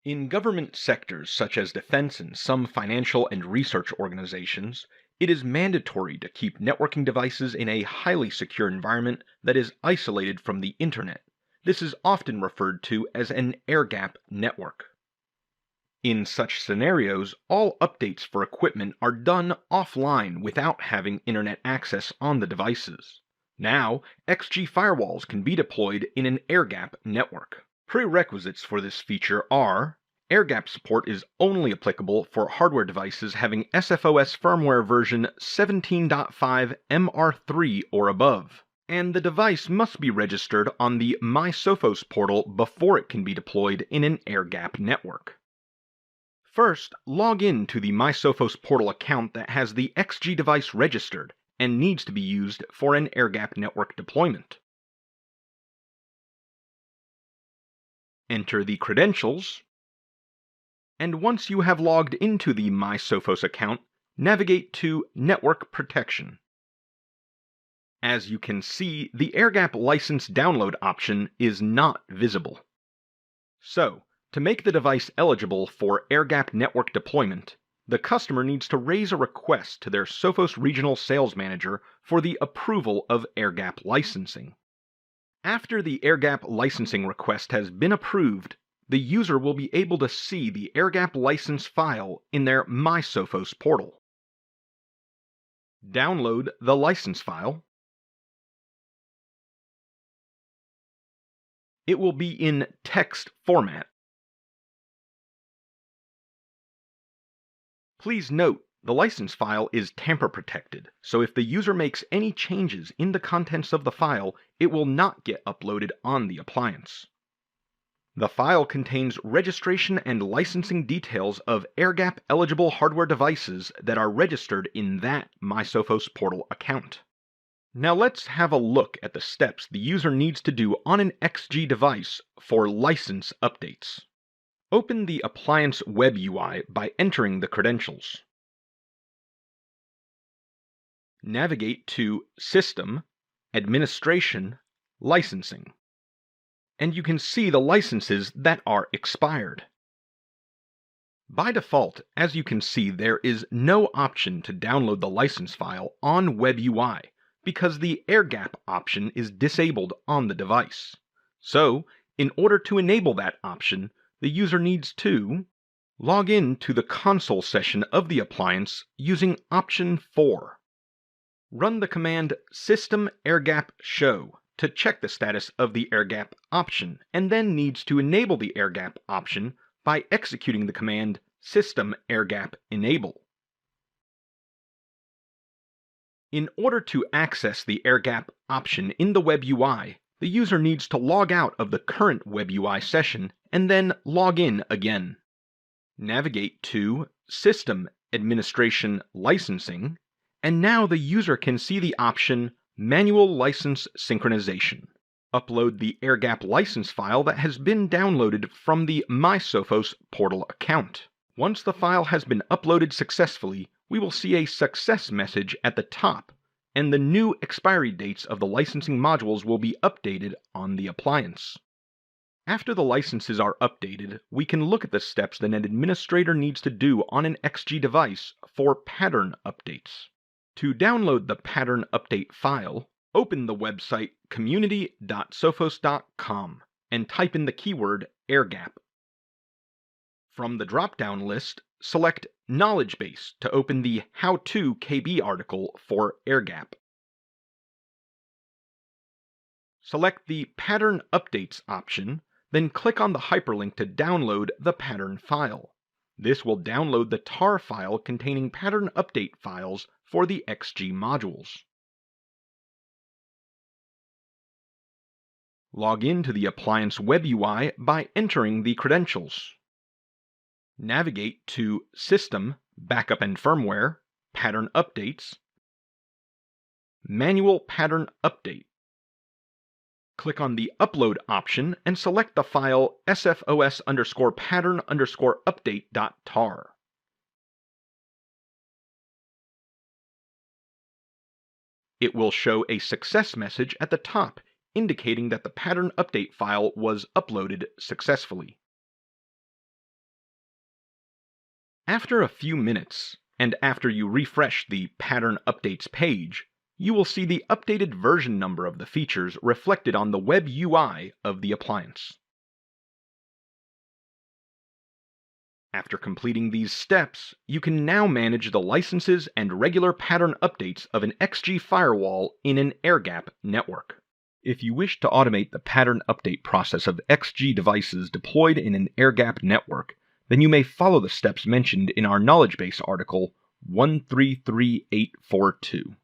In government sectors such as defense and some financial and research organizations, it is mandatory to keep networking devices in a highly secure environment that is isolated from the internet. This is often referred to as an air-gap network. In such scenarios, all updates for equipment are done offline without having internet access on the devices. Now, XG firewalls can be deployed in an air-gap network. Prerequisites for this feature are: air-gap support is only applicable for hardware devices having SFOS firmware version 17.5 MR3 or above, and the device must be registered on the MySophos portal before it can be deployed in an air-gap network. First, log in to the MySophos portal account that has the XG device registered and needs to be used for an air-gap network deployment. Enter the credentials, and once you have logged into the MySophos account, navigate to Network Protection. As you can see, the air-gap license download option is not visible. So, to make the device eligible for air-gap network deployment, the customer needs to raise a request to their Sophos Regional Sales Manager for the approval of air-gap licensing. After the air-gap licensing request has been approved, the user will be able to see the air-gap license file in their MySophos portal. Download the license file. It will be in text format. Please note, the license file is tamper protected, so if the user makes any changes in the contents of the file, it will not get uploaded on the appliance. The file contains registration and licensing details of air-gap eligible hardware devices that are registered in that MySophos portal account. Now let's have a look at the steps the user needs to do on an XG device for license updates. Open the appliance web UI by entering the credentials. Navigate to System, Administration, Licensing, and you can see the licenses that are expired. By default, as you can see, there is no option to download the license file on web UI because the air-gap option is disabled on the device. So, in order to enable that option, the user needs to log in to the console session of the appliance using option 4. Run the command system airgap show to check the status of the airgap option, and then needs to enable the airgap option by executing the command system airgap enable. In order to access the airgap option in the web UI, the user needs to log out of the current web UI session and then log in again. Navigate to System Administration Licensing, and now the user can see the option Manual License Synchronization. Upload the airgap license file that has been downloaded from the MySophos portal account. Once the file has been uploaded successfully, we will see a success message at the top, and the new expiry dates of the licensing modules will be updated on the appliance. After the licenses are updated, we can look at the steps that an administrator needs to do on an XG device for pattern updates. To download the pattern update file, open the website community.sophos.com and type in the keyword airgap. From the drop-down list, select Knowledge Base to open the How To KB article for airgap. Select the Pattern Updates option, then click on the hyperlink to download the pattern file. This will download the tar file containing pattern update files for the XG modules. Log in to the appliance web UI by entering the credentials. Navigate to System, Backup and Firmware, Pattern Updates, Manual Pattern Update. Click on the Upload option and select the file sfos_pattern_update.tar. It will show a success message at the top indicating that the pattern update file was uploaded successfully. After a few minutes, and after you refresh the Pattern Updates page, you will see the updated version number of the features reflected on the web UI of the appliance. After completing these steps, you can now manage the licenses and regular pattern updates of an XG firewall in an Airgap network. If you wish to automate the pattern update process of XG devices deployed in an Airgap network, then you may follow the steps mentioned in our knowledge base article 133842.